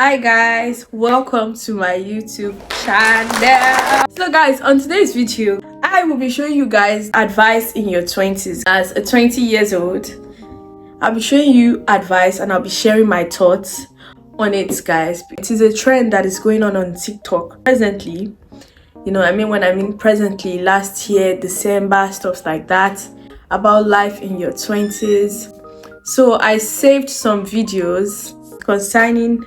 Hi guys, welcome to my YouTube channel. So guys, on today's video I will be showing you guys advice in your 20s. As a 20 years old, I'll be showing you advice and I'll be sharing my thoughts on it, guys. It is a trend that is going on TikTok presently. When I mean presently, last year December, stuff like that, about life in your 20s. So I saved some videos concerning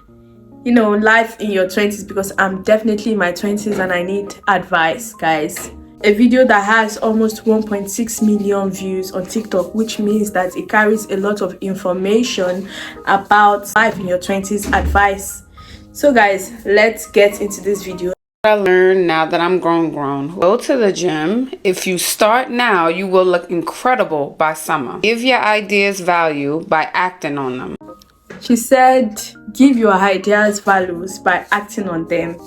life in your 20s because I'm definitely in my 20s and I need advice, guys. A video that has almost 1.6 million views on TikTok, which means that it carries a lot of information about life in your 20s advice. So guys, let's get into this video. I learned now that I'm grown. Go to the gym. If you start now, you will look incredible by summer. Give your ideas value by acting on them. She said, give your ideas values by acting on them.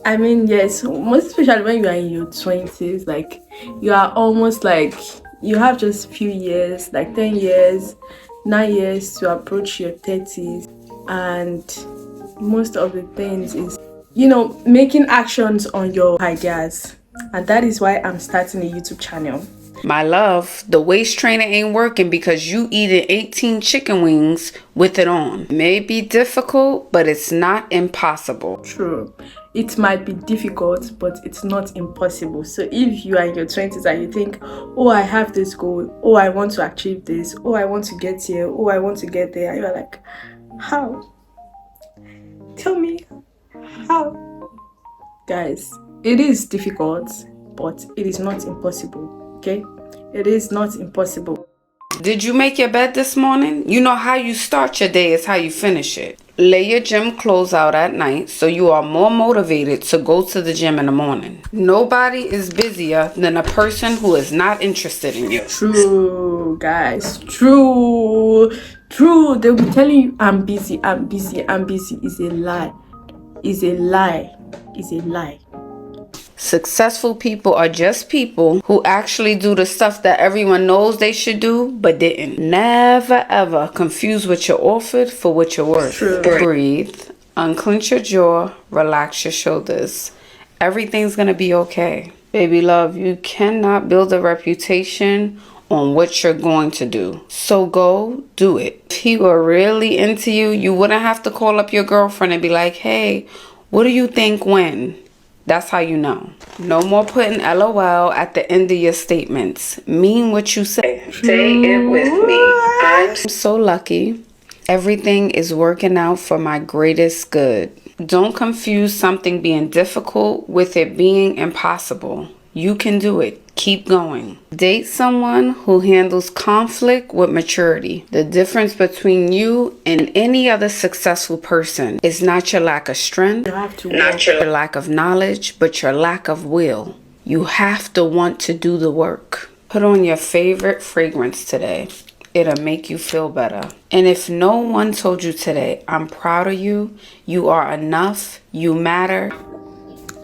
I mean, yes, most especially when you are in your 20s, like you are almost like you have just few years, like 10 years, 9 years to approach your 30s. And most of the things is, making actions on your ideas. And that is why I'm starting a YouTube channel. My love, the waist trainer ain't working because you eating 18 chicken wings with it on. It may be difficult, but it's not impossible. True. It might be difficult, but it's not impossible. So if you are in your 20s and you think, oh, I have this goal, oh, I want to achieve this, oh, I want to get here, oh, I want to get there, you're like, how? Tell me how? Guys, it is difficult, but it is not impossible. Okay, it is not impossible. Did you make your bed this morning? You know how you start your day is how you finish it. Lay your gym clothes out at night so you are more motivated to go to the gym in the morning. Nobody is busier than a person who is not interested in you. True, guys. True. They'll be telling you, I'm busy. Is a lie. Is a lie. Successful people are just people who actually do the stuff that everyone knows they should do but didn't. Never ever confuse what you're offered for what you're worth. True. Breathe, unclench your jaw, relax your shoulders. Everything's gonna be okay. Baby love, you cannot build a reputation on what you're going to do. So go do it. If he were really into you, you wouldn't have to call up your girlfriend and be like, hey, what do you think when? That's how you know. No more putting LOL at the end of your statements. Mean what you say. Say it with me. I'm so lucky. Everything is working out for my greatest good. Don't confuse something being difficult with it being impossible. You can do it. Keep going. Date someone who handles conflict with maturity. The difference between you and any other successful person is not your lack of strength, not your lack of knowledge, but your lack of will. You have to want to do the work. Put on your favorite fragrance today. It'll make you feel better. And if no one told you today, I'm proud of you, you are enough, you matter.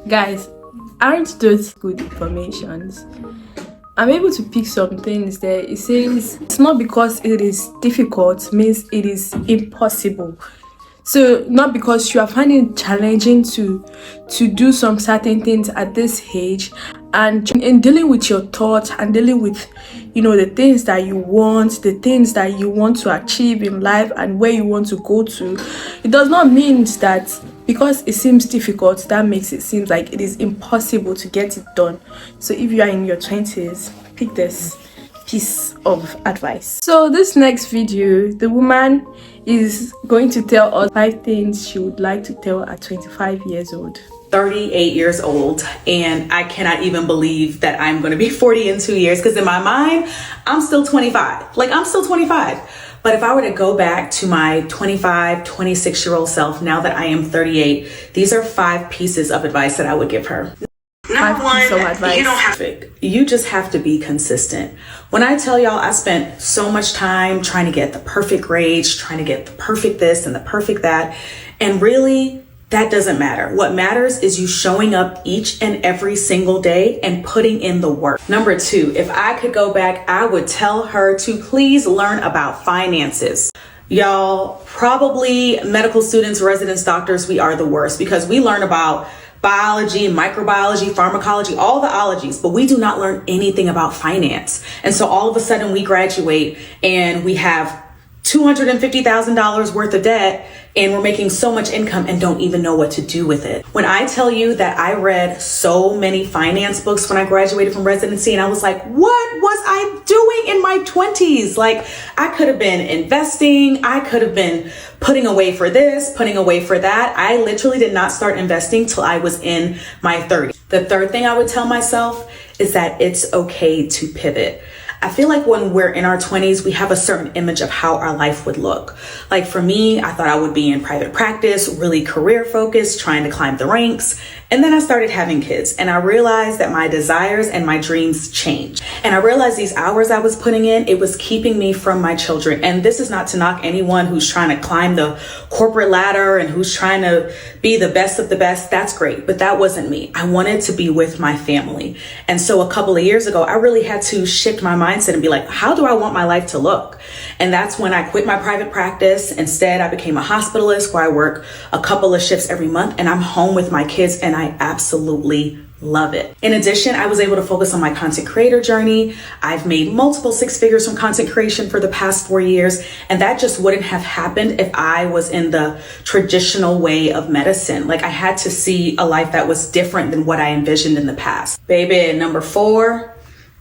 Guys, aren't those good informations? I'm able to pick some things there. It says it's not because it is difficult means it is impossible. So not because you are finding it challenging to do some certain things at this age, and in dealing with your thoughts and dealing with the things that you want, the things that you want to achieve in life and where you want to go to, it does not mean that because it seems difficult that makes it seem like it is impossible to get it done. So if you are in your 20s, pick this piece of advice. So this next video, the woman is going to tell us 5 things she would like to tell at 25 years old. 38 years old, and I cannot even believe that I'm going to be 40 in 2 years, because in my mind I'm still 25. Like, I'm still 25. But if I were to go back to my 25, 26-year-old self, now that I am 38, these are 5 pieces of advice that I would give her. Number one, you just have to be consistent. When I tell y'all I spent so much time trying to get the perfect grades, trying to get the perfect this and the perfect that, and really that doesn't matter. What matters is you showing up each and every single day and putting in the work. Number 2, if I could go back, I would tell her to please learn about finances. Y'all, probably medical students, residents, doctors, we are the worst because we learn about biology, microbiology, pharmacology, all the ologies, but we do not learn anything about finance. And so all of a sudden we graduate and we have $250,000 worth of debt and we're making so much income and don't even know what to do with it. When I tell you that I read so many finance books when I graduated from residency, and I was like, what was I doing in my 20s? Like, I could have been investing. I could have been putting away for this, putting away for that. I literally did not start investing till I was in my 30s. The third thing I would tell myself is that it's okay to pivot. I feel like when we're in our 20s, we have a certain image of how our life would look. Like for me, I thought I would be in private practice, really career focused, trying to climb the ranks. And then I started having kids and I realized that my desires and my dreams changed. And I realized these hours I was putting in, it was keeping me from my children. And this is not to knock anyone who's trying to climb the corporate ladder and who's trying to be the best of the best. That's great. But that wasn't me. I wanted to be with my family. And so a couple of years ago, I really had to shift my mindset and be like, how do I want my life to look? And that's when I quit my private practice. Instead, I became a hospitalist where I work a couple of shifts every month and I'm home with my kids and I absolutely love it. In addition, I was able to focus on my content creator journey. I've made multiple six figures from content creation for the past 4 years. And that just wouldn't have happened if I was in the traditional way of medicine. Like I had to see a life that was different than what I envisioned in the past. Baby, number 4,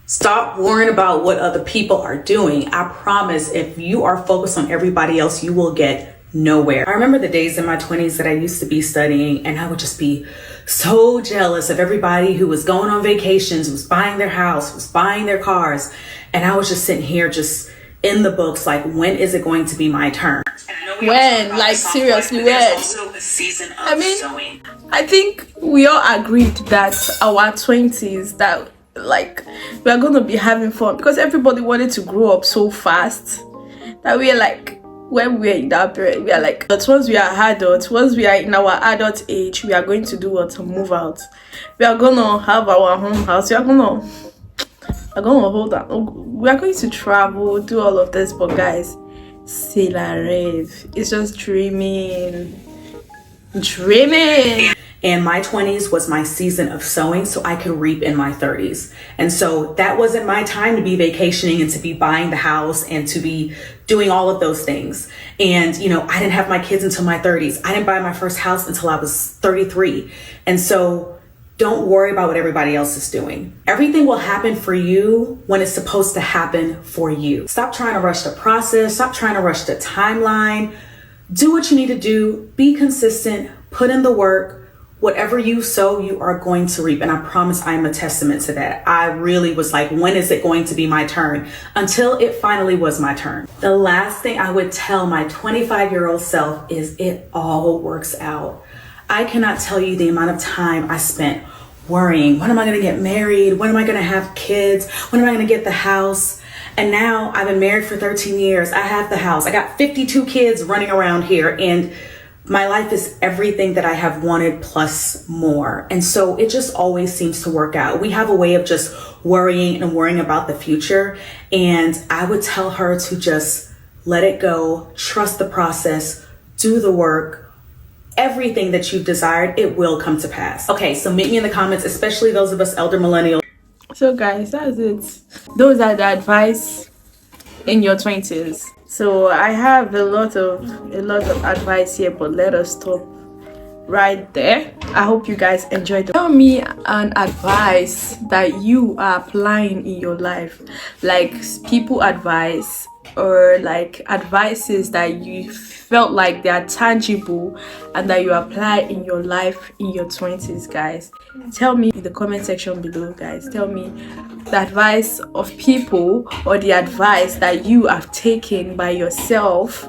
stop worrying about what other people are doing. I promise if you are focused on everybody else, you will get nowhere. I remember the days in my 20s that I used to be studying and I would just be so jealous of everybody who was going on vacations, was buying their house, was buying their cars. And I was just sitting here just in the books like, when is it going to be my turn? When? Like seriously, when? I mean, I think we all agreed that our 20s, that like we are gonna be having fun because everybody wanted to grow up so fast that we are like, when we're in that period, we are like, but once we are adults, once we are in our adult age, we are going to do what? To move out. We are gonna have our home house. We are gonna hold on. We are going to travel, do all of this, but guys, c'est la rêve. It's just dreaming. And my 20s was my season of sowing so I could reap in my 30s. And so that wasn't my time to be vacationing and to be buying the house and to be doing all of those things. And, you know, I didn't have my kids until my 30s. I didn't buy my first house until I was 33. And so don't worry about what everybody else is doing. Everything will happen for you when it's supposed to happen for you. Stop trying to rush the process. Stop trying to rush the timeline. Do what you need to do. Be consistent. Put in the work. Whatever you sow, you are going to reap. And I promise I am a testament to that. I really was like, when is it going to be my turn? Until it finally was my turn. The last thing I would tell my 25-year-old self is it all works out. I cannot tell you the amount of time I spent worrying. When am I going to get married? When am I going to have kids? When am I going to get the house? And now I've been married for 13 years. I have the house. I got 52 kids running around here. And my life is everything that I have wanted plus more. And so it just always seems to work out. We have a way of just worrying about the future. And I would tell her to just let it go, trust the process, do the work. Everything that you've desired, it will come to pass. Okay, so meet me in the comments, especially those of us elder millennials. So guys, that's it. Those are the advice in your 20s. So I have a lot of advice here, but let us stop right there. I hope you guys enjoyed it. Tell me an advice that you are applying in your life, like people advice or like advices that you felt like they are tangible and that you apply in your life in your 20s, guys. Tell me in the comment section below, guys. Tell me the advice of people or the advice that you have taken by yourself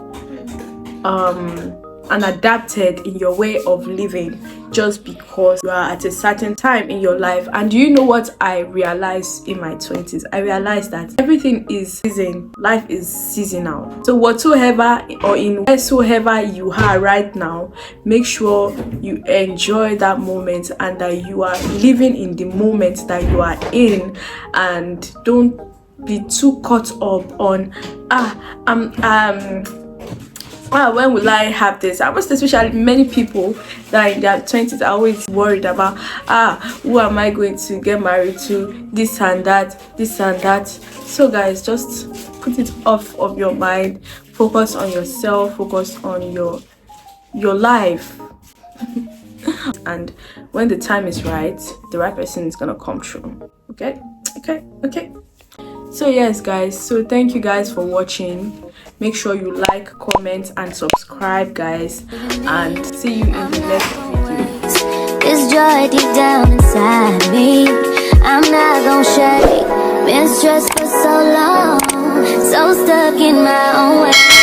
and adapted in your way of living just because you are at a certain time in your life. And do you know what I realized in my 20s? I realized that everything is season. Life is seasonal. So whatsoever or in wheresoever you are right now, make sure you enjoy that moment and that you are living in the moment that you are in, and don't be too caught up on when will I have this? I most especially many people that in their 20s are always worried about who am I going to get married to, this and that. So guys, just put it off of your mind, focus on yourself, focus on your life. And when the time is right, the right person is gonna come through. Okay. So yes guys, so thank you guys for watching. Make sure you like, comment and subscribe guys, and see you in the next video. This joy deep down inside me, I'm not gonna shake. Been stressed for so long, so stuck in my own way.